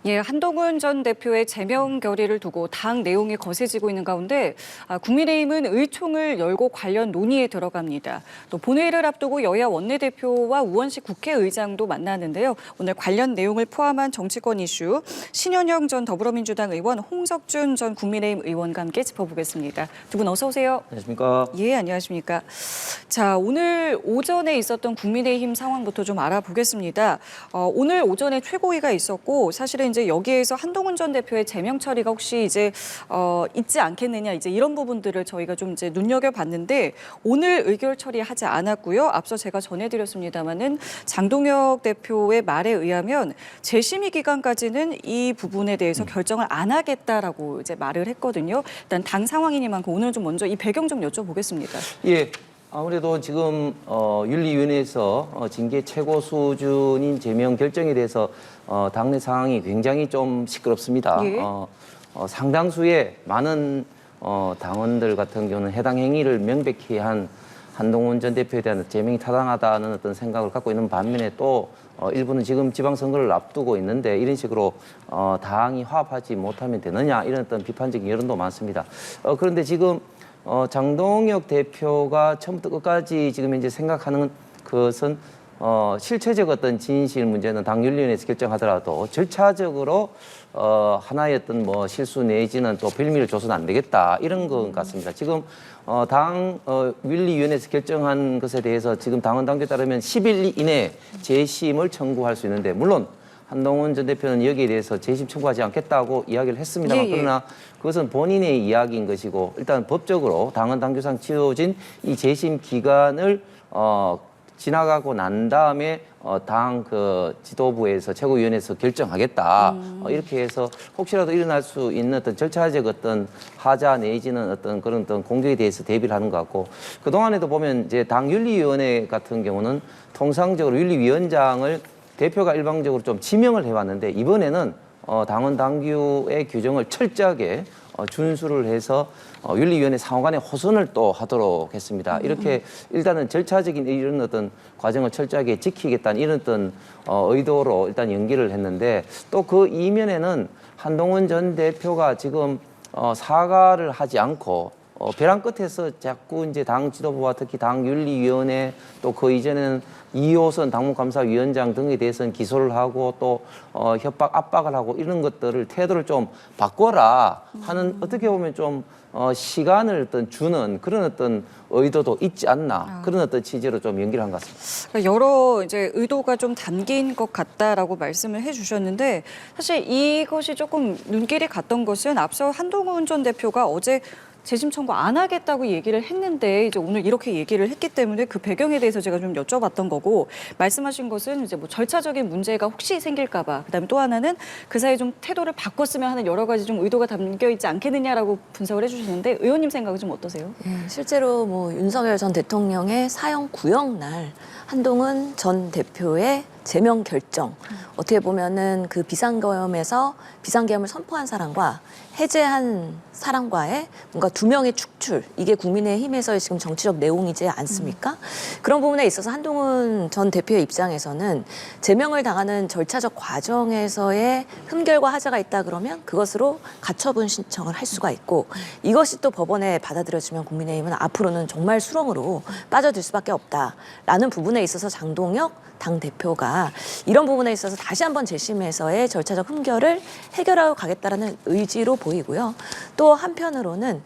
예, 한동훈 전 대표의 제명 결의를 두고 당 내용이 거세지고 있는 가운데 국민의힘은 의총을 열고 관련 논의에 들어갑니다. 또 본회의를 앞두고 여야 원내대표와 우원식 국회의장도 만나는데요. 오늘 관련 내용을 포함한 정치권 이슈 신현영 전 더불어민주당 의원, 홍석준 전 국민의힘 의원과 함께 짚어보겠습니다. 두 분 어서 오세요. 안녕하십니까? 예, 안녕하십니까. 자, 오늘 오전에 있었던 국민의힘 상황부터 좀 알아보겠습니다. 오늘 오전에 최고위가 있었고 사실은 이제 여기에서 한동훈 전 대표의 제명 처리가 혹시 이제 있지 않겠느냐 이제 이런 부분들을 저희가 좀 이제 눈여겨봤는데 오늘 의결 처리하지 않았고요. 앞서 제가 전해드렸습니다마는 장동혁 대표의 말에 의하면 재심의 기간까지는 이 부분에 대해서 결정을 안 하겠다라고 이제 말을 했거든요. 일단 당 상황이니만큼 오늘은 좀 먼저 이 배경 좀 여쭤보겠습니다. 예. 아무래도 지금 윤리위원회에서 징계 최고 수준인 제명 결정에 대해서 당내 상황이 굉장히 좀 시끄럽습니다. 예. 상당수의 많은 당원들 같은 경우는 해당 행위를 명백히 한 한동훈 전 대표에 대한 제명이 타당하다는 어떤 생각을 갖고 있는 반면에 또 일부는 지금 지방선거를 앞두고 있는데 이런 식으로 당이 화합하지 못하면 되느냐 이런 어떤 비판적인 여론도 많습니다. 그런데 지금 장동혁 대표가 처음부터 끝까지 지금 이제 생각하는 것은 실체적 어떤 진실 문제는 당윤리위원회에서 결정하더라도 절차적으로 하나의 어떤 뭐 실수 내지는 또 별미를 줘서는 안 되겠다 이런 것 같습니다. 지금 당 윤리위원회에서 결정한 것에 대해서 지금 당원 당규에 따르면 10일 이내에 재심을 청구할 수 있는데 물론 한동훈 전 대표는 여기에 대해서 재심 청구하지 않겠다고 이야기를 했습니다만 그러나 그것은 본인의 이야기인 것이고 일단 법적으로 당헌 당규상 지어진 이 재심 기간을 지나가고 난 다음에 당 지도부에서 최고위원회에서 결정하겠다 이렇게 해서 혹시라도 일어날 수 있는 어떤 절차적 어떤 하자 내지는 어떤 그런 어떤 공격에 대해서 대비를 하는 것 같고 그 동안에도 보면 이제 당 윤리위원회 같은 경우는 통상적으로 윤리위원장을 대표가 일방적으로 좀 지명을 해왔는데 이번에는 당헌 당규의 규정을 철저하게 준수를 해서 윤리위원회 상호간의 호선을 또 하도록 했습니다. 이렇게 일단은 절차적인 이런 어떤 과정을 철저하게 지키겠다는 이런 어떤 의도로 일단 연기를 했는데 또 그 이면에는 한동훈 전 대표가 지금 사과를 하지 않고 벼랑 끝에서 자꾸 이제 당 지도부와 특히 당 윤리위원회 또 그 이전에는 2호선 당무감사위원장 등에 대해서는 기소를 하고 또 협박 압박을 하고 이런 것들을 태도를 좀 바꿔라 하는 어떻게 보면 좀 시간을 어떤 주는 그런 어떤 의도도 있지 않나 그런 어떤 취지로 좀 연기를 한 것 같습니다. 그러니까 여러 이제 의도가 좀 담긴 것 같다라고 말씀을 해주셨는데 사실 이것이 조금 눈길이 갔던 것은 앞서 한동훈 전 대표가 어제 재심 청구 안 하겠다고 얘기를 했는데 이제 오늘 이렇게 얘기를 했기 때문에 그 배경에 대해서 제가 좀 여쭤봤던 거고 말씀하신 것은 이제 뭐 절차적인 문제가 혹시 생길까 봐 그다음에 또 하나는 그 사이에 좀 태도를 바꿨으면 하는 여러 가지 좀 의도가 담겨 있지 않겠느냐라고 분석을 해주셨는데 의원님 생각은 좀 어떠세요? 실제로 뭐 윤석열 전 대통령의 사형 구형 날 한동훈 전 대표의 제명 결정 어떻게 보면은 그 비상계엄에서 비상계엄을 선포한 사람과 해제한 사람과의 뭔가 두 명의 축출 이게 국민의힘에서의 지금 정치적 내용이지 않습니까? 그런 부분에 있어서 한동훈 전 대표의 입장에서는 제명을 당하는 절차적 과정에서의 흠결과 하자가 있다 그러면 그것으로 가처분 신청을 할 수가 있고 이것이 또 법원에 받아들여지면 국민의힘은 앞으로는 정말 수렁으로 빠져들 수밖에 없다라는 부분에 있어서 장동혁 당대표가 이런 부분에 있어서 다시 한번 재심에서의 절차적 흠결을 해결하고 가겠다라는 의지로 보이고요. 또 한편으로는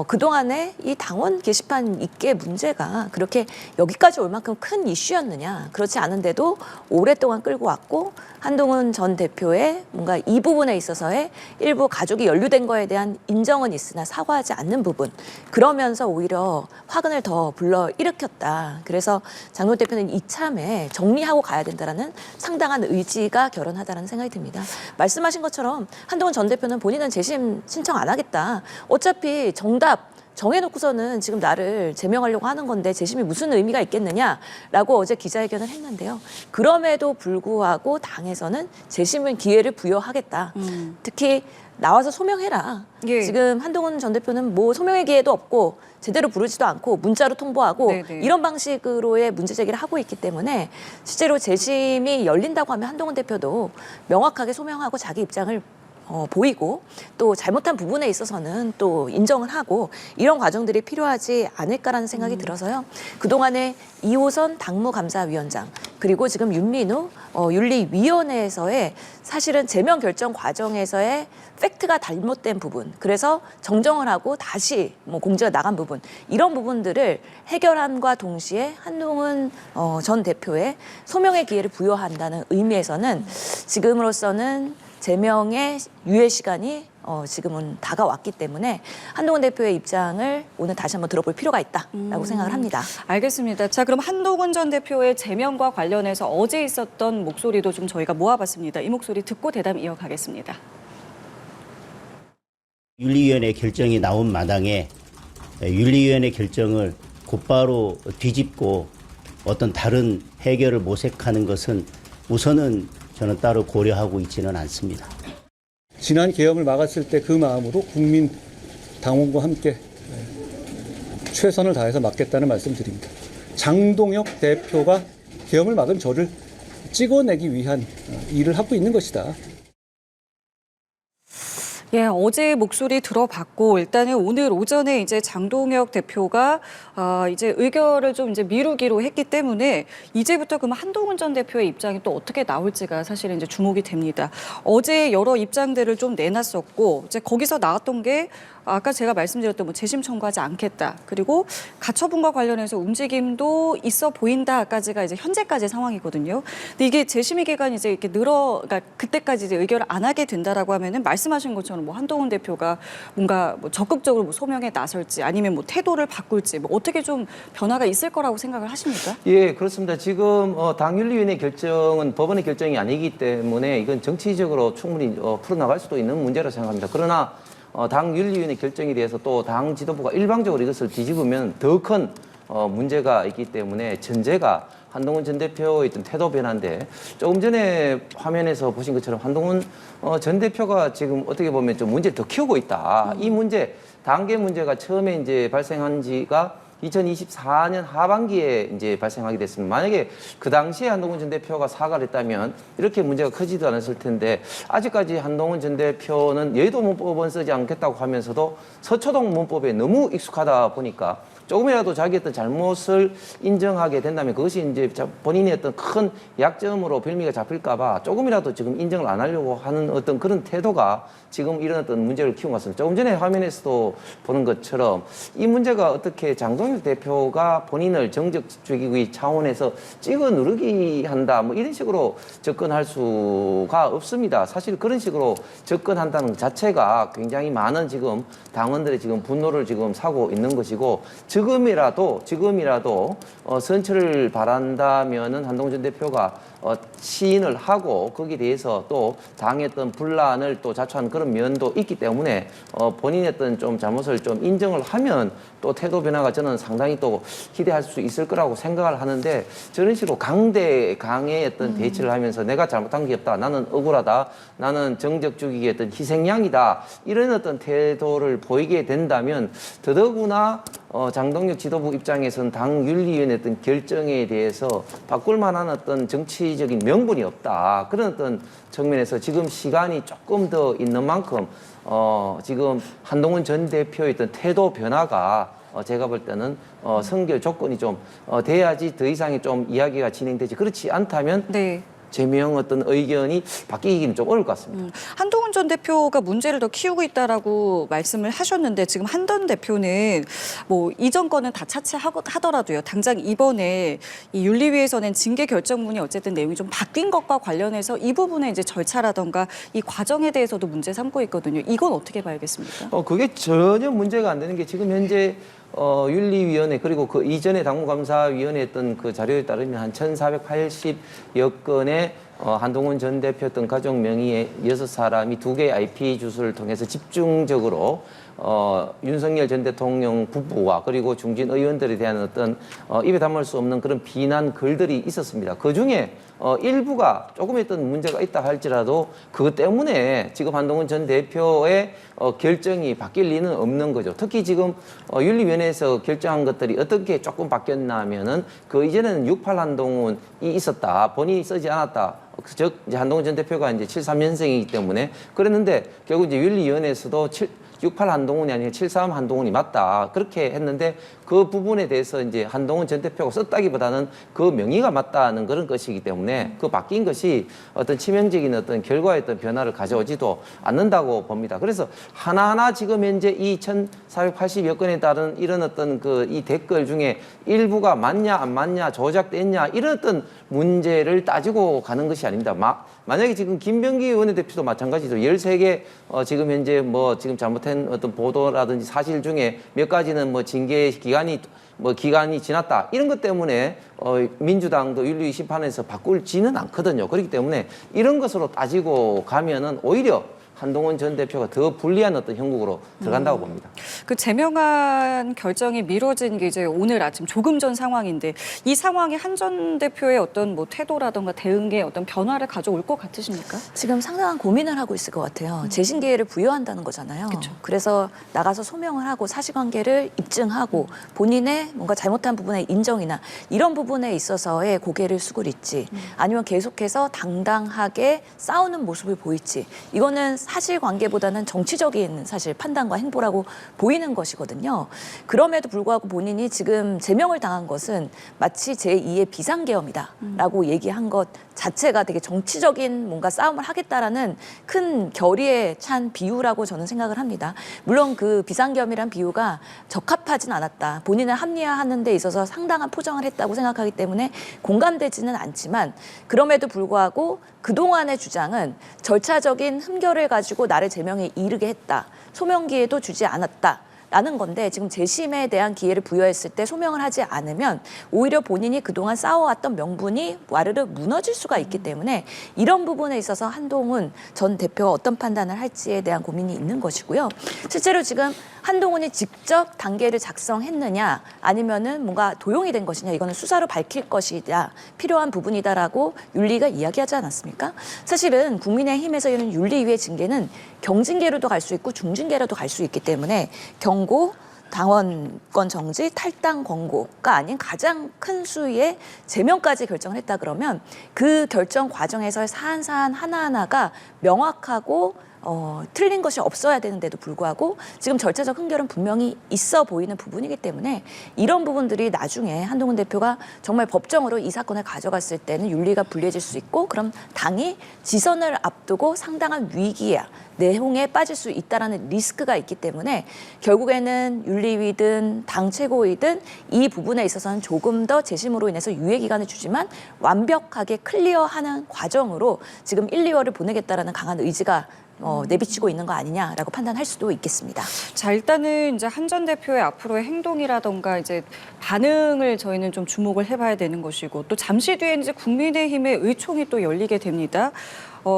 그동안에 이 당원 게시판 입계 문제가 그렇게 여기까지 올 만큼 큰 이슈였느냐. 그렇지 않은데도 오랫동안 끌고 왔고 한동훈 전 대표의 뭔가 이 부분에 있어서의 일부 가족이 연루된 거에 대한 인정은 있으나 사과하지 않는 부분. 그러면서 오히려 화근을 더 불러일으켰다. 그래서 장동훈 대표는 이참에 정리하고 가야 된다라는 상당한 의지가 결연하다는 생각이 듭니다. 말씀하신 것처럼 한동훈 전 대표는 본인은 재심 신청 안 하겠다. 어차피 정답 정해놓고서는 지금 나를 제명하려고 하는 건데 재심이 무슨 의미가 있겠느냐라고 어제 기자회견을 했는데요. 그럼에도 불구하고 당에서는 재심은 기회를 부여하겠다. 특히 나와서 소명해라. 예. 지금 한동훈 전 대표는 뭐 소명의 기회도 없고 제대로 부르지도 않고 문자로 통보하고 네네. 이런 방식으로의 문제 제기를 하고 있기 때문에 실제로 재심이 열린다고 하면 한동훈 대표도 명확하게 소명하고 자기 입장을 보이고 또 잘못한 부분에 있어서는 또 인정을 하고 이런 과정들이 필요하지 않을까라는 생각이 들어서요. 그동안에 2호선 당무감사위원장 그리고 지금 윤민우 윤리위원회에서의 사실은 제명 결정 과정에서의 팩트가 잘못된 부분 그래서 정정을 하고 다시 뭐 공지가 나간 부분 이런 부분들을 해결함과 동시에 한동훈 전 대표의 소명의 기회를 부여한다는 의미에서는 지금으로서는 제명의 유예 시간이 지금은 다가왔기 때문에 한동훈 대표의 입장을 오늘 다시 한번 들어볼 필요가 있다라고 생각을 합니다. 알겠습니다. 자, 그럼 한동훈 전 대표의 제명과 관련해서 어제 있었던 목소리도 좀 저희가 모아봤습니다. 이 목소리 듣고 대담 이어가겠습니다. 윤리위원회 결정이 나온 마당에 윤리위원회 결정을 곧바로 뒤집고 어떤 다른 해결을 모색하는 것은 우선은 저는 따로 고려하고 있지는 않습니다. 지난 계엄을 막았을 때 그 마음으로 국민 당원과 함께 최선을 다해서 막겠다는 말씀 드립니다. 장동혁 대표가 계엄을 막은 저를 찍어내기 위한 일을 하고 있는 것이다. 예, 어제 목소리 들어봤고 일단은 오늘 오전에 이제 장동혁 대표가 이제 의결을 좀 이제 미루기로 했기 때문에 이제부터 그럼 한동훈 전 대표의 입장이 또 어떻게 나올지가 사실 이제 주목이 됩니다. 어제 여러 입장들을 좀 내놨었고 이제 거기서 나왔던 게 아까 제가 말씀드렸던 뭐 재심 청구하지 않겠다. 그리고 가처분과 관련해서 움직임도 있어 보인다까지가 이제 현재까지 상황이거든요. 근데 이게 재심의 기간이 이제 이렇게 그러니까 그때까지 이제 의결을 안 하게 된다라고 하면은 말씀하신 것처럼 뭐 한동훈 대표가 뭔가 뭐 적극적으로 뭐 소명에 나설지 아니면 뭐 태도를 바꿀지 뭐 어떻게 좀 변화가 있을 거라고 생각을 하십니까? 예, 그렇습니다. 지금 당윤리위원회 결정은 법원의 결정이 아니기 때문에 이건 정치적으로 충분히 풀어나갈 수도 있는 문제라고 생각합니다. 그러나 당 윤리위원회 결정에 대해서 또 당 지도부가 일방적으로 이것을 뒤집으면 더 큰 문제가 있기 때문에 전제가 한동훈 전 대표의 어떤 태도 변화인데 조금 전에 화면에서 보신 것처럼 한동훈 전 대표가 지금 어떻게 보면 좀 문제를 더 키우고 있다. 이 문제, 단계 문제가 처음에 이제 발생한 지가 2024년 하반기에 이제 발생하게 됐습니다. 만약에 그 당시에 한동훈 전 대표가 사과를 했다면 이렇게 문제가 커지도 않았을 텐데 아직까지 한동훈 전 대표는 여의도 문법은 쓰지 않겠다고 하면서도 서초동 문법에 너무 익숙하다 보니까 조금이라도 자기 어떤 잘못을 인정하게 된다면 그것이 이제 본인의 어떤 큰 약점으로 빌미가 잡힐까봐 조금이라도 지금 인정을 안 하려고 하는 어떤 그런 태도가 지금 이런 어떤 문제를 키운 것 같습니다. 조금 전에 화면에서도 보는 것처럼 이 문제가 어떻게 장동혁 대표가 본인을 정적주의 차원에서 찍어 누르기 한다 뭐 이런 식으로 접근할 수가 없습니다. 사실 그런 식으로 접근한다는 것 자체가 굉장히 많은 지금 당원들의 지금 분노를 지금 사고 있는 것이고 지금이라도 선처를 바란다면은 한동훈 전 대표가 시인을 하고 거기에 대해서 또 당의 어떤 분란을 또 자초한 그런 면도 있기 때문에 본인의 어떤 좀 잘못을 좀 인정을 하면 또 태도 변화가 저는 상당히 또 기대할 수 있을 거라고 생각을 하는데 저런 식으로 강의 어떤 대치를 하면서 내가 잘못한 게 없다. 나는 억울하다. 나는 정적주기의 어떤 희생양이다. 이런 어떤 태도를 보이게 된다면 더더구나 장동혁 지도부 입장에서는 당 윤리위원회 어떤 결정에 대해서 바꿀 만한 어떤 정치적인 명분이 없다. 그런 어떤 측면에서 지금 시간이 조금 더 있는 만큼 지금 한동훈 전 대표의 어떤 태도 변화가 제가 볼 때는 선결 조건이 좀 돼야지 더 이상의 좀 이야기가 진행되지 그렇지 않다면 네. 제명 어떤 의견이 바뀌기는 좀 어려울 것 같습니다. 한동훈 전 대표가 문제를 더 키우고 있다라고 말씀을 하셨는데 지금 한 전 대표는 뭐 이전 거는 다 차치하더라도요. 당장 이번에 이 윤리위에서는 징계 결정문이 어쨌든 내용이 좀 바뀐 것과 관련해서 이 부분의 이제 절차라던가 이 과정에 대해서도 문제 삼고 있거든요. 이건 어떻게 봐야겠습게 그게 전혀 문제가 안 되는 게 지금 현재 윤리위원회 그리고 그 이전에 당무감사위원회 했던 그 자료에 따르면 한 1,480여 건의 한동훈 전 대표 등 가족 명의의 6사람이 2개의 IP 주소를 통해서 집중적으로 윤석열 전 대통령 부부와 그리고 중진 의원들에 대한 어떤 입에 담을 수 없는 그런 비난 글들이 있었습니다. 그중에 일부가 조금 어떤 문제가 있다 할지라도 그것 때문에 지금 한동훈 전 대표의 결정이 바뀔 리는 없는 거죠. 특히 지금 윤리위원회에서 결정한 것들이 어떻게 조금 바뀌었나 하면은 그 이제는 68 한동훈이 있었다. 본인이 쓰지 않았다. 즉 이제 한동훈 전 대표가 이제 73년생이기 때문에 그랬는데 결국 이제 윤리위원회에서도 68 한동훈이 아니라 73 한동훈이 맞다. 그렇게 했는데 그 부분에 대해서 이제 한동훈 전 대표가 썼다기보다는 그 명의가 맞다는 그런 것이기 때문에 그 바뀐 것이 어떤 치명적인 어떤 결과의 어떤 변화를 가져오지도 않는다고 봅니다. 그래서 하나하나 지금 현재 이 1480여 건에 따른 이런 어떤 그 이 댓글 중에 일부가 맞냐 안 맞냐 조작됐냐 이런 어떤 문제를 따지고 가는 것이 아닙니다. 만약에 지금 김병기 원내대표도 마찬가지죠. 13개 지금 현재 뭐 지금 잘못된 어떤 보도라든지 사실 중에 몇 가지는 뭐 징계 기간이 지났다. 이런 것 때문에 민주당도 윤리 심판에서 바꿀지는 않거든요. 그렇기 때문에 이런 것으로 따지고 가면은 오히려 한동훈 전 대표가 더 불리한 어떤 형국으로 들어간다고 봅니다. 그 제명안 결정이 미뤄진 게 이제 오늘 아침 조금 전 상황인데 이 상황이 한 전 대표의 어떤 뭐 태도라든가 대응에 어떤 변화를 가져올 것 같으십니까? 지금 상당한 고민을 하고 있을 것 같아요. 재심 기회를 부여한다는 거잖아요. 그쵸. 그래서 나가서 소명을 하고 사실관계를 입증하고 본인의 뭔가 잘못한 부분의 인정이나 이런 부분에 있어서의 고개를 숙을지 아니면 계속해서 당당하게 싸우는 모습을 보일지 이거는 사실관계보다는 정치적인 사실 판단과 행보라고 보이는 것이거든요. 그럼에도 불구하고 본인이 지금 제명을 당한 것은 마치 제2의 비상계엄이다라고 얘기한 것 자체가 되게 정치적인 뭔가 싸움을 하겠다라는 큰 결의에 찬 비유라고 저는 생각을 합니다. 물론 그 비상계엄이란 비유가 적합하진 않았다. 본인을 합리화하는 데 있어서 상당한 포장을 했다고 생각하기 때문에 공감되지는 않지만 그럼에도 불구하고 그동안의 주장은 절차적인 흠결을 가지고 나를 제명에 이르게 했다. 소명 기회도 주지 않았다. 라는 건데 지금 재심에 대한 기회를 부여했을 때 소명을 하지 않으면 오히려 본인이 그동안 쌓아왔던 명분이 와르르 무너질 수가 있기 때문에 이런 부분에 있어서 한동훈 전 대표가 어떤 판단을 할지에 대한 고민이 있는 것이고요. 실제로 지금 한동훈이 직접 단계를 작성했느냐 아니면은 뭔가 도용이 된 것이냐 이거는 수사로 밝힐 것이다 필요한 부분이다라고 윤리가 이야기하지 않았습니까? 사실은 국민의힘에서 이런 윤리위의 징계는 경징계로도 갈 수 있고 중징계로도 갈 수 있기 때문에 경고, 당원권 정지, 탈당 권고가 아닌 가장 큰 수의 제명까지 결정을 했다 그러면 그 결정 과정에서 사안 하나하나가 명확하고 틀린 것이 없어야 되는데도 불구하고 지금 절차적 흠결은 분명히 있어 보이는 부분이기 때문에 이런 부분들이 나중에 한동훈 대표가 정말 법정으로 이 사건을 가져갔을 때는 윤리가 불리해질 수 있고 그럼 당이 지선을 앞두고 상당한 위기야. 내홍에 빠질 수 있다라는 리스크가 있기 때문에 결국에는 윤리위든 당 최고위든 이 부분에 있어서는 조금 더 재심으로 인해서 유예 기간을 주지만 완벽하게 클리어하는 과정으로 지금 1, 2월을 보내겠다라는 강한 의지가 내비치고 있는 거 아니냐라고 판단할 수도 있겠습니다. 자, 일단은 이제 한 전 대표의 앞으로의 행동이라던가 이제 반응을 저희는 좀 주목을 해봐야 되는 것이고 또 잠시 뒤에 이제 국민의힘의 의총이 또 열리게 됩니다.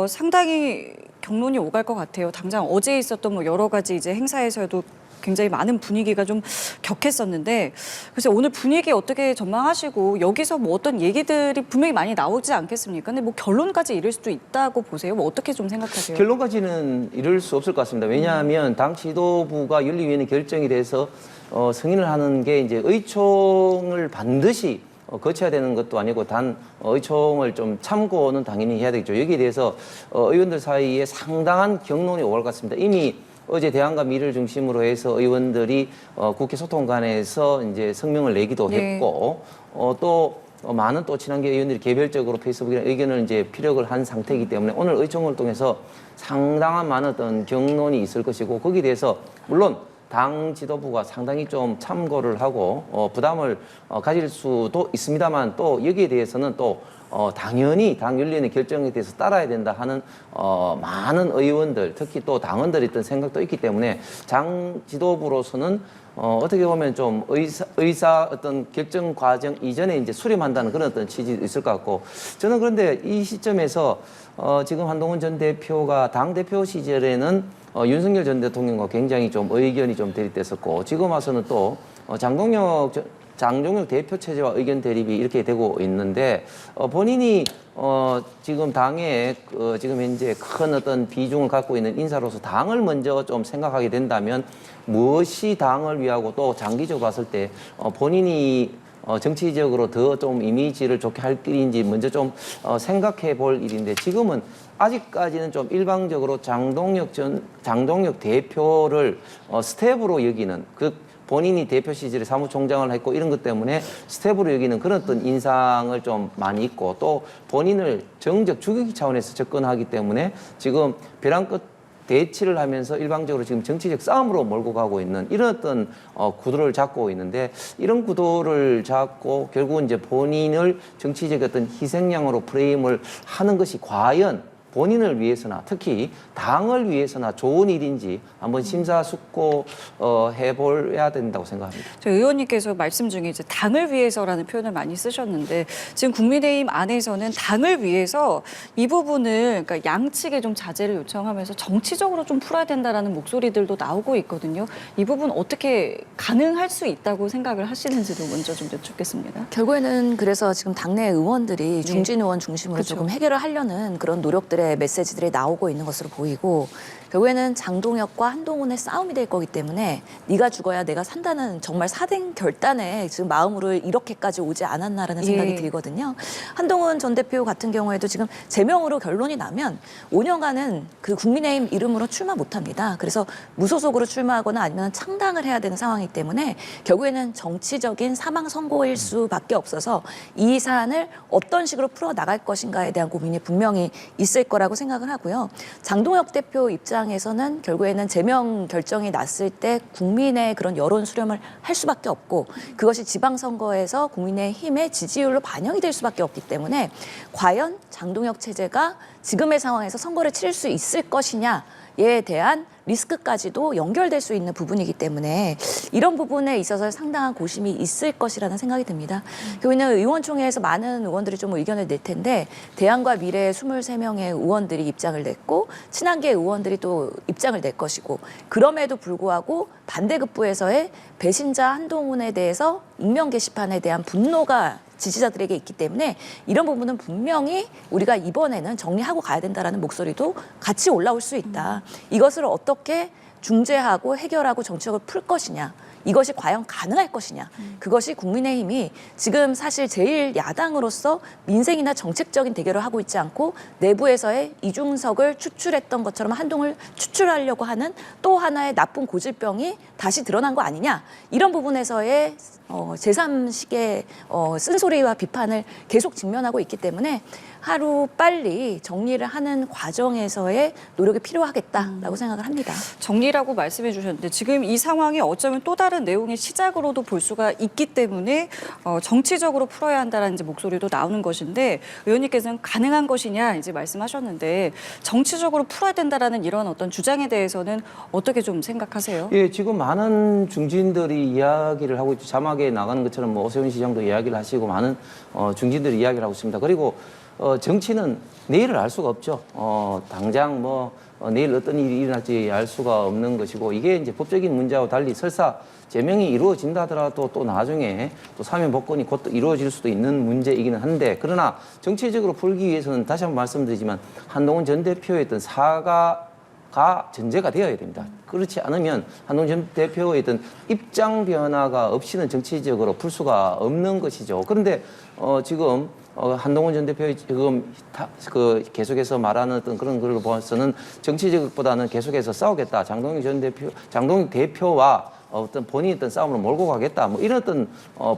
상당히 경론이 오갈 것 같아요. 당장 어제 있었던 뭐 여러 가지 이제 행사에서도 굉장히 많은 분위기가 좀 격했었는데 그래서 오늘 분위기 어떻게 전망하시고 여기서 뭐 어떤 얘기들이 분명히 많이 나오지 않겠습니까? 근데 뭐 결론까지 이를 수도 있다고 보세요? 뭐 어떻게 좀 생각하세요? 결론까지는 이룰 수 없을 것 같습니다. 왜냐하면 당 지도부가 윤리위원회 결정이 돼서 승인을 하는 게 이제 의총을 반드시 거쳐야 되는 것도 아니고 단 의총을 좀 참고는 당연히 해야 되겠죠. 여기에 대해서 의원들 사이에 상당한 경론이 오갈 것 같습니다. 이미 어제 대안과 미래를 중심으로 해서 의원들이 국회 소통관에서 이제 성명을 내기도 했고 또 많은 또 친한계 의원들이 개별적으로 페이스북에 의견을 이제 피력을 한 상태이기 때문에 오늘 의총을 통해서 상당한 많은 어떤 경론이 있을 것이고 거기에 대해서 물론 당 지도부가 상당히 좀 참고를 하고 부담을 가질 수도 있습니다만 또 여기에 대해서는 또 당연히 당 윤리위원회 결정에 대해서 따라야 된다 하는 많은 의원들 특히 또 당원들이 있던 생각도 있기 때문에 당 지도부로서는 어떻게 보면 좀 의사 어떤 결정 과정 이전에 이제 수렴한다는 그런 어떤 취지도 있을 것 같고 저는 그런데 이 시점에서 지금 한동훈 전 대표가 당 대표 시절에는 윤석열 전 대통령과 굉장히 좀 의견이 좀 대립됐었고 지금 와서는 또 장동혁 대표 체제와 의견 대립이 이렇게 되고 있는데 본인이 지금 당에 지금 현재 큰 어떤 비중을 갖고 있는 인사로서 당을 먼저 좀 생각하게 된다면 무엇이 당을 위하고 또 장기적으로 봤을 때 본인이 정치적으로 더 좀 이미지를 좋게 할 길인지 먼저 좀 생각해 볼 일인데 지금은 아직까지는 좀 일방적으로 장동혁 대표를 스텝으로 여기는 본인이 대표 시절에 사무총장을 했고 이런 것 때문에 스텝으로 여기는 그런 어떤 인상을 좀 많이 있고 또 본인을 정적 죽이기 차원에서 접근하기 때문에 지금 벼랑 끝 대치를 하면서 일방적으로 지금 정치적 싸움으로 몰고 가고 있는 이런 어떤 구도를 잡고 있는데 이런 구도를 잡고 결국은 이제 본인을 정치적 어떤 희생양으로 프레임을 하는 것이 과연 본인을 위해서나 특히 당을 위해서나 좋은 일인지 한번 심사숙고 해봐야 된다고 생각합니다. 저 의원님께서 말씀 중에 이제 당을 위해서라는 표현을 많이 쓰셨는데 지금 국민의힘 안에서는 당을 위해서 이 부분을 그러니까 양측에 좀 자제를 요청하면서 정치적으로 좀 풀어야 된다라는 목소리들도 나오고 있거든요. 이 부분 어떻게 가능할 수 있다고 생각을 하시는지도 먼저 좀 여쭙겠습니다. 결국에는 그래서 지금 당내 의원들이 중진 의원 중심으로 그렇죠. 조금 해결을 하려는 그런 노력들의 메시지들이 나오고 있는 것으로 보이고 결국에는 장동혁과 한동훈의 싸움이 될 거기 때문에 네가 죽어야 내가 산다는 정말 사등 결단에 지금 마음으로 이렇게까지 오지 않았나라는 생각이 예. 들거든요. 한동훈 전 대표 같은 경우에도 지금 제명으로 결론이 나면 5년간은 그 국민의힘 이름으로 출마 못합니다. 그래서 무소속으로 출마하거나 아니면 창당을 해야 되는 상황이기 때문에 결국에는 정치적인 사망 선고일 수밖에 없어서 이 사안을 어떤 식으로 풀어나갈 것인가에 대한 고민이 분명히 있을 거라고 생각을 하고요. 장동혁 대표 입장에서는 결국에는 제명 결정이 났을 때 국민의 그런 여론 수렴을 할 수밖에 없고 그것이 지방선거에서 국민의힘의 지지율로 반영이 될 수밖에 없기 때문에 과연 장동혁 체제가 지금의 상황에서 선거를 치를 수 있을 것이냐에 대한 리스크까지도 연결될 수 있는 부분이기 때문에 이런 부분에 있어서 상당한 고심이 있을 것이라는 생각이 듭니다. 결국에는 의원총회에서 많은 의원들이 좀 의견을 낼 텐데 대안과 미래의 23명의 의원들이 입장을 냈고 친한계 의원들이 또 입장을 낼 것이고 그럼에도 불구하고 반대급부에서의 배신자 한동훈에 대해서 익명 게시판에 대한 분노가 지지자들에게 있기 때문에 이런 부분은 분명히 우리가 이번에는 정리하고 가야 된다라는 목소리도 같이 올라올 수 있다. 이것을 어떻게 중재하고 해결하고 정치적으로 풀 것이냐. 이것이 과연 가능할 것이냐. 그것이 국민의힘이 지금 사실 제일 야당으로서 민생이나 정책적인 대결을 하고 있지 않고 내부에서의 이중석을 추출했던 것처럼 한동을 추출하려고 하는 또 하나의 나쁜 고질병이 다시 드러난 거 아니냐. 이런 부분에서의 제3식의 쓴소리와 비판을 계속 직면하고 있기 때문에 하루 빨리 정리를 하는 과정에서의 노력이 필요하겠다라고 생각을 합니다. 정리라고 말씀해 주셨는데 지금 이 상황이 어쩌면 또 다른 내용의 시작으로도 볼 수가 있기 때문에 정치적으로 풀어야 한다는 이제 목소리도 나오는 것인데 의원님께서는 가능한 것이냐 이제 말씀하셨는데 정치적으로 풀어야 된다라는 이런 어떤 주장에 대해서는 어떻게 좀 생각하세요? 예, 지금 많은 중진들이 이야기를 하고 있죠. 자막에 나가는 것처럼 뭐 오세훈 시장도 이야기를 하시고 많은 중진들이 이야기를 하고 있습니다. 그리고 정치는 내일을 알 수가 없죠. 당장 내일 어떤 일이 일어날지 알 수가 없는 것이고 이게 이제 법적인 문제와 달리 설사 제명이 이루어진다 하더라도 또 나중에 또 사면 복권이 곧 이루어질 수도 있는 문제이기는 한데 그러나 정치적으로 풀기 위해서는 다시 한번 말씀드리지만 한동훈 전 대표의 어떤 사과가 전제가 되어야 됩니다. 그렇지 않으면 한동훈 전 대표의 어떤 입장 변화가 없이는 정치적으로 풀 수가 없는 것이죠. 그런데 지금 한동훈 전 대표의 지금 계속해서 말하는 어떤 그런 글을 보아서는 정치적보다는 계속해서 싸우겠다. 장동혁 대표와 어떤 본인이 어떤 싸움으로 몰고 가겠다. 뭐 이런 어떤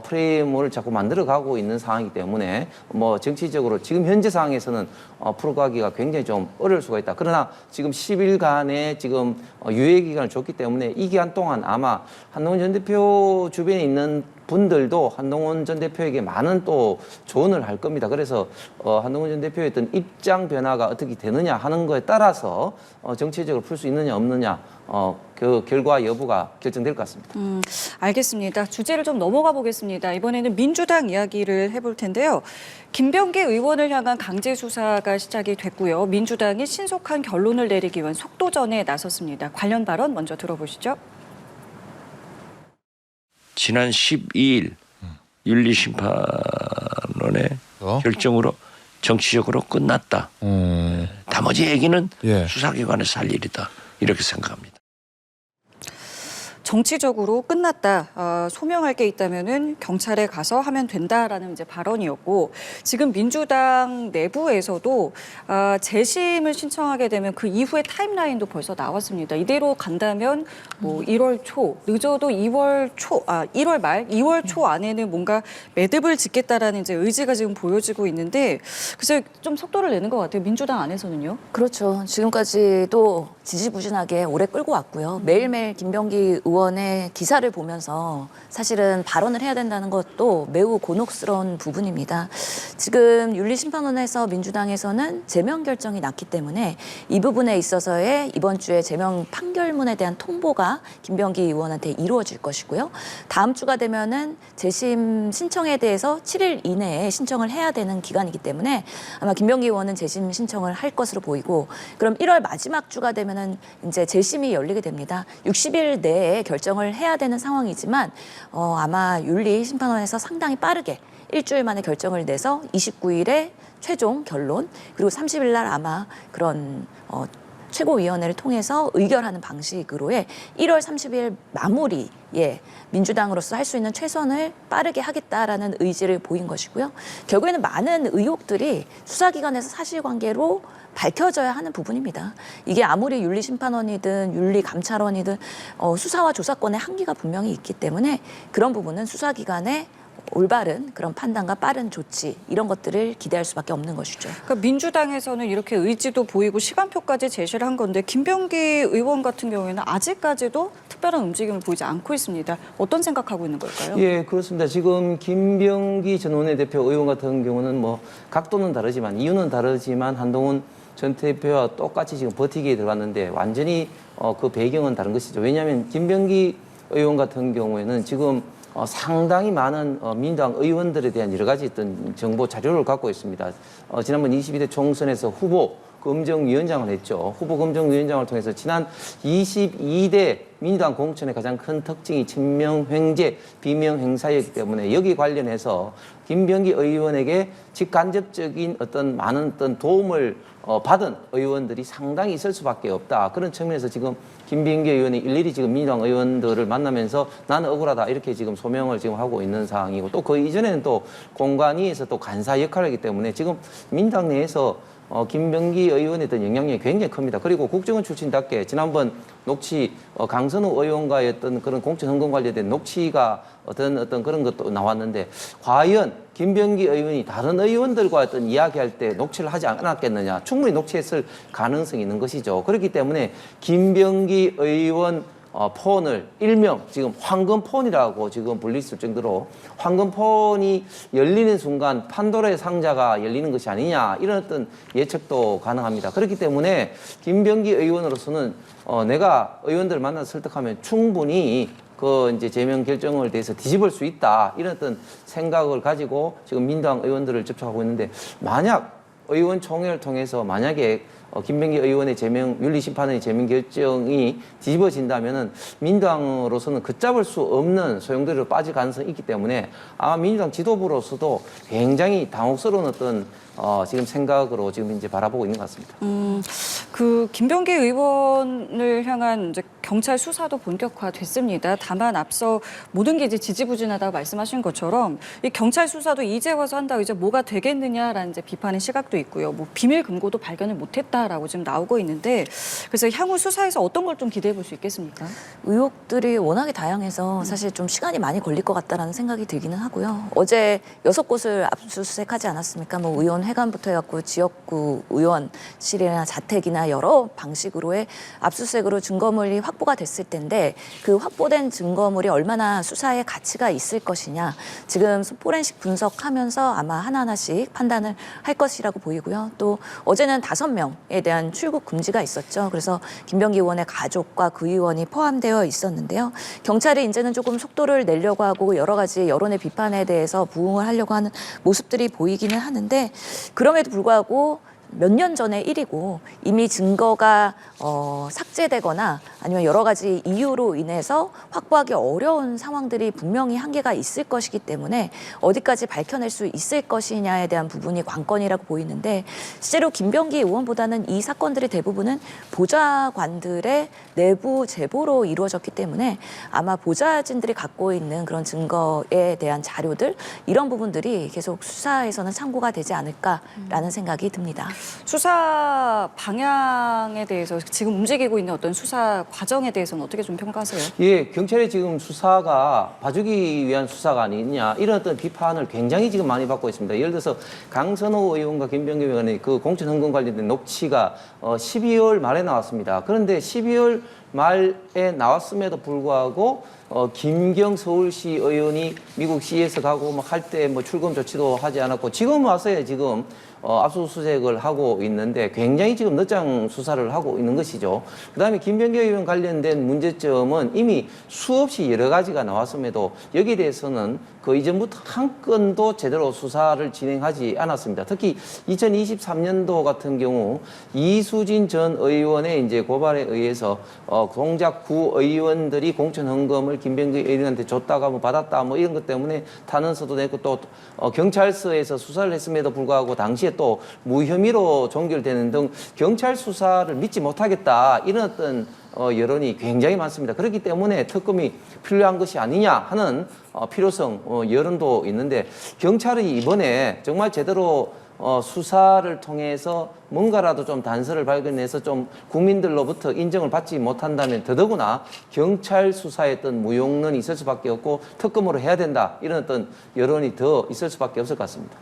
프레임을 자꾸 만들어가고 있는 상황이기 때문에 뭐 정치적으로 지금 현재 상황에서는 풀어가기가 굉장히 좀 어려울 수가 있다. 그러나 지금 10일간의 지금 유예 기간을 줬기 때문에 이 기간 동안 아마 한동훈 전 대표 주변에 있는 분들도 한동훈 전 대표에게 많은 또 조언을 할 겁니다. 그래서 한동훈 전 대표의 어떤 입장 변화가 어떻게 되느냐 하는 거에 따라서 정치적으로 풀 수 있느냐 없느냐 그 결과 여부가 결정될 것 같습니다. 알겠습니다. 주제를 좀 넘어가 보겠습니다. 이번에는 민주당 이야기를 해볼 텐데요. 김병기 의원을 향한 강제 수사가 시작이 됐고요. 민주당이 신속한 결론을 내리기 위한 속도전에 나섰습니다. 관련 발언 먼저 들어보시죠. 지난 12일 윤리심판원의 결정으로 정치적으로 끝났다. 나머지 얘기는 수사기관에서 할 일이다. 이렇게 생각합니다. 정치적으로 끝났다. 소명할 게 있다면은 경찰에 가서 하면 된다라는 이제 발언이었고, 지금 민주당 내부에서도 재심을 신청하게 되면 그 이후의 타임라인도 벌써 나왔습니다. 이대로 간다면 뭐 1월 초, 늦어도 1월 말, 2월 초 안에는 뭔가 매듭을 짓겠다라는 이제 의지가 지금 보여지고 있는데, 그래서 좀 속도를 내는 것 같아요. 민주당 안에서는요. 그렇죠. 지금까지도 지지부진하게 오래 끌고 왔고요. 매일매일 김병기 의원의 기사를 보면서 사실은 발언을 해야 된다는 것도 매우 곤혹스러운 부분입니다. 지금 윤리심판원에서 민주당에서는 제명 결정이 났기 때문에 이 부분에 있어서의 이번 주에 제명 판결문에 대한 통보가 김병기 의원한테 이루어질 것이고요. 다음 주가 되면은 재심 신청에 대해서 7일 이내에 신청을 해야 되는 기간이기 때문에 아마 김병기 의원은 재심 신청을 할 것으로 보이고, 그럼 1월 마지막 주가 되면은 이제 재심이 열리게 됩니다. 60일 내에 결정을 해야 되는 상황이지만 아마 윤리심판원에서 상당히 빠르게 일주일 만에 결정을 내서 29일에 최종 결론, 그리고 30일 날 아마 그런 최고위원회를 통해서 의결하는 방식으로의 1월 30일 마무리에 민주당으로서 할 수 있는 최선을 빠르게 하겠다라는 의지를 보인 것이고요. 결국에는 많은 의혹들이 수사기관에서 사실관계로 밝혀져야 하는 부분입니다. 이게 아무리 윤리심판원이든 윤리감찰원이든 수사와 조사권의 한계가 분명히 있기 때문에 그런 부분은 수사기관의 올바른 그런 판단과 빠른 조치, 이런 것들을 기대할 수밖에 없는 것이죠. 그러니까 민주당에서는 이렇게 의지도 보이고 시간표까지 제시를 한 건데, 김병기 의원 같은 경우에는 아직까지도 특별한 움직임을 보이지 않고 있습니다. 어떤 생각하고 있는 걸까요? 예, 그렇습니다. 지금 김병기 전 원내대표 의원 같은 경우는 뭐 각도는 다르지만 이유는 다르지만 한동훈 전 대표와 똑같이 지금 버티기에 들어갔는데 완전히 그 배경은 다른 것이죠. 왜냐하면 김병기 의원 같은 경우에는 지금 상당히 많은 민주당 의원들에 대한 여러 가지 어떤 정보 자료를 갖고 있습니다. 지난번 22대 총선에서 후보 검증위원장을 했죠. 후보 검증위원장을 통해서 지난 22대 민주당 공천의 가장 큰 특징이 친명횡재, 비명행사였기 때문에 여기 관련해서 김병기 의원에게 직간접적인 어떤 많은 어떤 도움을 받은 의원들이 상당히 있을 수밖에 없다. 그런 측면에서 지금 김병기 의원이 일일이 지금 민주당 의원들을 만나면서 나는 억울하다 이렇게 지금 소명을 지금 하고 있는 상황이고, 또 그 이전에는 또 공관위에서 또 간사 역할을 하기 때문에 지금 민주당 내에서 김병기 의원의 어떤 영향력이 굉장히 큽니다. 그리고 국정원 출신답게 지난번 녹취 강선우 의원과의 어떤 그런 공천 헌금 관련된 녹취가 어떤 그런 것도 나왔는데, 과연 김병기 의원이 다른 의원들과 어떤 이야기할 때 녹취를 하지 않았겠느냐, 충분히 녹취했을 가능성이 있는 것이죠. 그렇기 때문에 김병기 의원 폰을 일명 지금 황금폰이라고 지금 불렸을 정도로 황금폰이 열리는 순간 판도라의 상자가 열리는 것이 아니냐, 이런 어떤 예측도 가능합니다. 그렇기 때문에 김병기 의원으로서는 내가 의원들을 만나서 설득하면 충분히 그 이제 제명 결정을 대해서 뒤집을 수 있다, 이런 어떤 생각을 가지고 지금 민주당 의원들을 접촉하고 있는데, 만약 의원총회를 통해서 만약에 김병기 의원의 제명, 윤리심판원의 제명 결정이 뒤집어진다면은 민주당으로서는 걷잡을 수 없는 소용돌이로 빠질 가능성이 있기 때문에 아마 민주당 지도부로서도 굉장히 당혹스러운 어떤 지금 생각으로 지금 이제 바라보고 있는 것 같습니다. 그 김병기 의원을 향한 이제 경찰 수사도 본격화됐습니다. 다만 앞서 모든 게 이제 지지부진하다고 말씀하신 것처럼 이 경찰 수사도 이제 와서 한다고 이제 뭐가 되겠느냐라는 이제 비판의 시각도 있고요. 뭐 비밀 금고도 발견을 못했다. 없다라고 지금 나오고 있는데 그래서 향후 수사에서 어떤 걸 좀 기대해 볼 수 있겠습니까? 의혹들이 워낙에 다양해서 사실 좀 시간이 많이 걸릴 것 같다라는 생각이 들기는 하고요. 어제 6곳을 압수수색하지 않았습니까? 뭐 의원 회관부터 해갖고 지역구 의원실이나 자택이나 여러 방식으로의 압수수색으로 증거물이 확보가 됐을 텐데 그 확보된 증거물이 얼마나 수사에 가치가 있을 것이냐. 지금 포렌식 분석하면서 아마 하나하나씩 판단을 할 것이라고 보이고요. 또 어제는 5명에 대한 출국 금지가 있었죠. 그래서 김병기 의원의 가족과 그 의원이 포함되어 있었는데요. 경찰이 이제는 조금 속도를 내려고 하고 여러 가지 여론의 비판에 대해서 부응을 하려고 하는 모습들이 보이기는 하는데 그럼에도 불구하고 몇 년 전의 일이고 이미 증거가 삭제되거나 아니면 여러 가지 이유로 인해서 확보하기 어려운 상황들이 분명히 한계가 있을 것이기 때문에 어디까지 밝혀낼 수 있을 것이냐에 대한 부분이 관건이라고 보이는데 실제로 김병기 의원보다는 이 사건들의 대부분은 보좌관들의 내부 제보로 이루어졌기 때문에 아마 보좌진들이 갖고 있는 그런 증거에 대한 자료들 이런 부분들이 계속 수사에서는 참고가 되지 않을까라는 생각이 듭니다. 수사 방향에 대해서 지금 움직이고 있는 어떤 수사 과정에 대해서는 어떻게 좀 평가하세요? 예, 경찰의 지금 수사가 봐주기 위한 수사가 아니냐 이런 어떤 비판을 굉장히 지금 많이 받고 있습니다. 예를 들어서 강선호 의원과 김병기 의원의 그 공천헌금 관련된 녹취가 12월 말에 나왔습니다. 그런데 12월 말에 나왔음에도 불구하고 김경 서울시 의원이 미국 시에서 가고 막 할 때 뭐 출금 조치도 하지 않았고 지금 와서야 지금 압수수색을 하고 있는데 굉장히 지금 늦장 수사를 하고 있는 것이죠. 그다음에 김병기 의원 관련된 문제점은 이미 수없이 여러 가지가 나왔음에도 여기에 대해서는 그 이전부터 한 건도 제대로 수사를 진행하지 않았습니다. 특히 2023년도 같은 경우 이수진 전 의원의 이제 고발에 의해서 동작 구 의원들이 공천 헌금을 김병기 의원한테 줬다가 뭐 받았다 뭐 이런 것 때문에 탄원서도 냈고 또 경찰서에서 수사를 했음에도 불구하고 당시에 또 무혐의로 종결되는 등 경찰 수사를 믿지 못하겠다 이런 어떤 여론이 굉장히 많습니다. 그렇기 때문에 특검이 필요한 것이 아니냐 하는 필요성 여론도 있는데 경찰이 이번에 정말 제대로 수사를 통해서 뭔가라도 좀 단서를 발견해서 좀 국민들로부터 인정을 받지 못한다면 더더구나 경찰 수사에 어떤 무용론이 있을 수밖에 없고 특검으로 해야 된다 이런 어떤 여론이 더 있을 수밖에 없을 것 같습니다.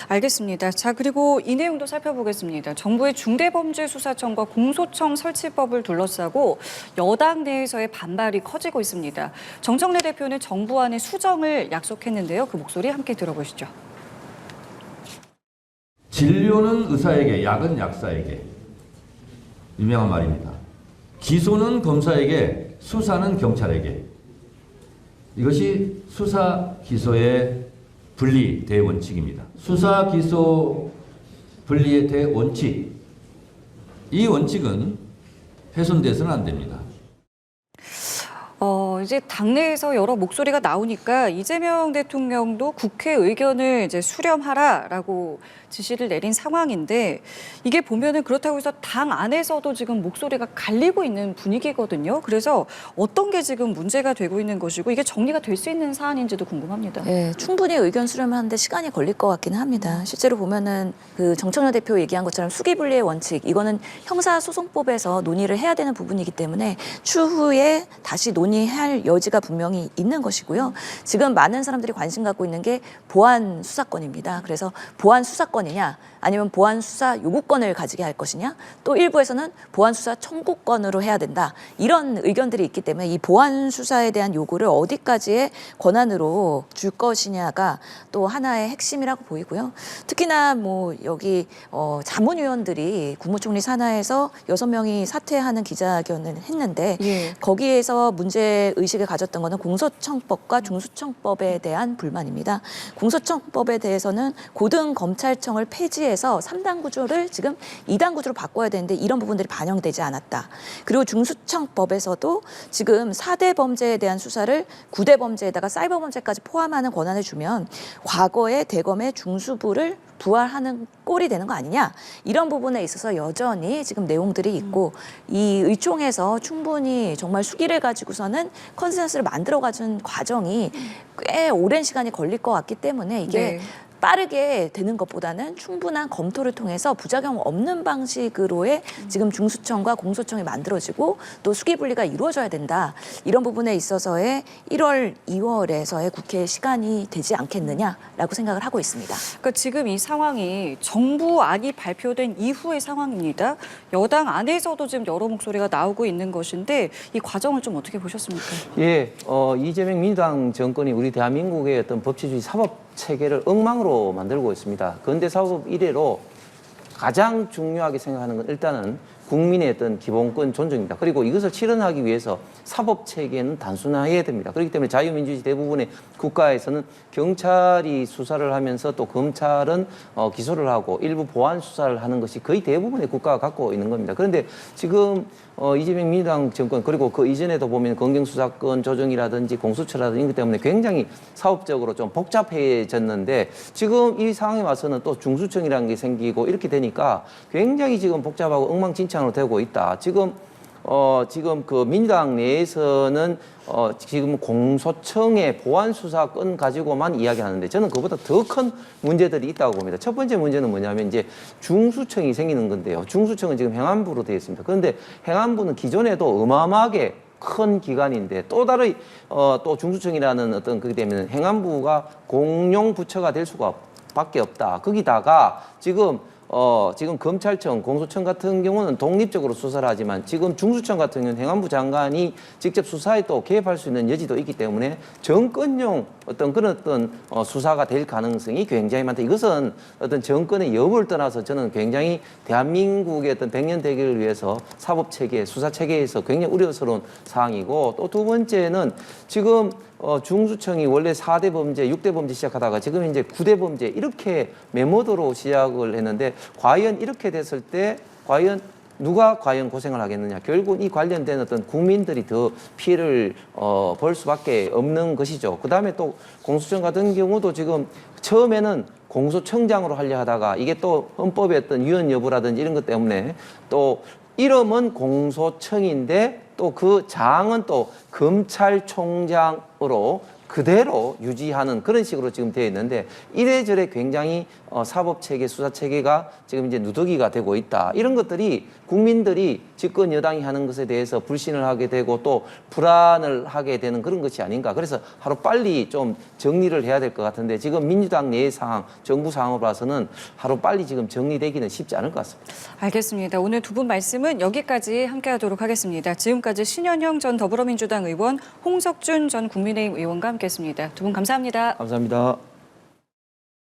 알겠습니다. 자, 그리고 이 내용도 살펴보겠습니다. 정부의 중대범죄수사청과 공소청 설치법을 둘러싸고 여당 내에서의 반발이 커지고 있습니다. 정청래 대표는 정부안의 수정을 약속했는데요. 그 목소리 함께 들어보시죠. 진료는 의사에게, 약은 약사에게. 유명한 말입니다. 기소는 검사에게, 수사는 경찰에게. 이것이 수사, 기소의 분리 대원칙입니다. 수사, 기소, 분리의 대원칙. 이 원칙은 훼손돼서는 안 됩니다. 이제 당내에서 여러 목소리가 나오니까 이재명 대통령도 국회 의견을 이제 수렴하라라고 지시를 내린 상황인데 이게 보면은 그렇다고 해서 당 안에서도 지금 목소리가 갈리고 있는 분위기거든요. 그래서 어떤 게 지금 문제가 되고 있는 것이고 이게 정리가 될 수 있는 사안인지도 궁금합니다. 네, 충분히 의견 수렴하는데 시간이 걸릴 것 같기는 합니다. 실제로 보면은 그 정청래 대표 얘기한 것처럼 수기분리의 원칙, 이거는 형사소송법에서 논의를 해야 되는 부분이기 때문에 추후에 다시 논의할 여지가 분명히 있는 것이고요. 지금 많은 사람들이 관심 갖고 있는 게 보안 수사권입니다. 그래서 보안 수사권이냐 아니면 보안 수사 요구권을 가지게 할 것이냐 또 일부에서는 보안 수사 청구권으로 해야 된다. 이런 의견들이 있기 때문에 이 보안 수사에 대한 요구를 어디까지의 권한으로 줄 것이냐가 또 하나의 핵심이라고 보이고요. 특히나 뭐 여기 자문위원들이 국무총리 산하에서 6명이 사퇴하는 기자회견을 했는데 예. 거기에서 문제 의식을 가졌던 거는 공소청법과 중수청법에 대한 불만입니다. 공소청법에 대해서는 고등검찰청을 폐지해서 3단 구조를 지금 2단 구조로 바꿔야 되는데 이런 부분들이 반영되지 않았다. 그리고 중수청법에서도 지금 4대 범죄에 대한 수사를 9대 범죄에다가 사이버 범죄까지 포함하는 권한을 주면 과거의 대검의 중수부를 부활하는 꼴이 되는 거 아니냐 이런 부분에 있어서 여전히 지금 내용들이 있고 이 의총에서 충분히 정말 수기를 가지고서는 컨센서스를 만들어가는 과정이 꽤 오랜 시간이 걸릴 것 같기 때문에 이게 네. 빠르게 되는 것보다는 충분한 검토를 통해서 부작용 없는 방식으로의 지금 중수청과 공소청이 만들어지고 또 수기 분리가 이루어져야 된다. 이런 부분에 있어서의 1월, 2월에서의 국회 시간이 되지 않겠느냐라고 생각을 하고 있습니다. 그러니까 지금 이 상황이 정부안이 발표된 이후의 상황입니다. 여당 안에서도 지금 여러 목소리가 나오고 있는 것인데 이 과정을 좀 어떻게 보셨습니까? 예, 이재명 민주당 정권이 우리 대한민국의 어떤 법치주의 사법 체계를 엉망으로 만들고 있습니다. 근대사법 이래로 가장 중요하게 생각하는 건 일단은 국민의 어떤 기본권 존중입니다. 그리고 이것을 실현하기 위해서 사법 체계는 단순화해야 됩니다. 그렇기 때문에 자유민주주의 대부분의 국가에서는 경찰이 수사를 하면서 또 검찰은 기소를 하고 일부 보안 수사를 하는 것이 거의 대부분의 국가가 갖고 있는 겁니다. 그런데 지금 이재명 민주당 정권 그리고 그 이전에도 보면 검경수사권 조정이라든지 공수처라든지 이것 때문에 굉장히 사업적으로 좀 복잡해졌는데 지금 이 상황에 와서는 또 중수청이라는 게 생기고 이렇게 되니까 굉장히 지금 복잡하고 엉망진창으로 되고 있다. 지금 그 민주당 내에서는 지금 공소청의 보안 수사권 가지고만 이야기하는데 저는 그보다 더 큰 문제들이 있다고 봅니다. 첫 번째 문제는 뭐냐면 이제 중수청이 생기는 건데요. 중수청은 지금 행안부로 되어 있습니다. 그런데 행안부는 기존에도 어마어마하게 큰 기관인데 또 다른 또 중수청이라는 어떤 그게 되면 행안부가 공용 부처가 될 수가 밖에 없다. 거기다가 지금 검찰청, 공소청 같은 경우는 독립적으로 수사를 하지만 지금 중수청 같은 경우는 행안부 장관이 직접 수사에 또 개입할 수 있는 여지도 있기 때문에 정권용 어떤 그런 수사가 될 가능성이 굉장히 많다. 이것은 어떤 정권의 여부를 떠나서 저는 굉장히 대한민국의 어떤 100년 대계를 위해서 사법체계, 수사체계에서 굉장히 우려스러운 사항이고 또 두 번째는 지금 중수청이 원래 4대 범죄, 6대 범죄 시작하다가 지금 이제 9대 범죄 이렇게 메모도로 시작을 했는데 과연 이렇게 됐을 때 과연 누가 과연 고생을 하겠느냐. 결국 이 관련된 어떤 국민들이 더 피해를 볼 수밖에 없는 것이죠. 그다음에 또 공수처 같은 경우도 지금 처음에는 공소청장으로 하려 하다가 이게 또 헌법의 어떤 위헌 여부라든지 이런 것 때문에 또 이름은 공소청인데 또 그 장은 또 검찰총장으로 그대로 유지하는 그런 식으로 지금 되어 있는데 이래저래 굉장히 사법체계, 수사체계가 지금 이제 누더기가 되고 있다. 이런 것들이 국민들이 집권 여당이 하는 것에 대해서 불신을 하게 되고 또 불안을 하게 되는 그런 것이 아닌가. 그래서 하루 빨리 좀 정리를 해야 될 것 같은데 지금 민주당 내의 상황, 정부 상황을 봐서는 하루 빨리 지금 정리되기는 쉽지 않을 것 같습니다. 알겠습니다. 오늘 두 분 말씀은 여기까지 함께하도록 하겠습니다. 지금까지 신현형 전 더불어민주당 의원, 홍석준 전 국민의힘 의원과 함께했습니다. 두 분 감사합니다. 감사합니다.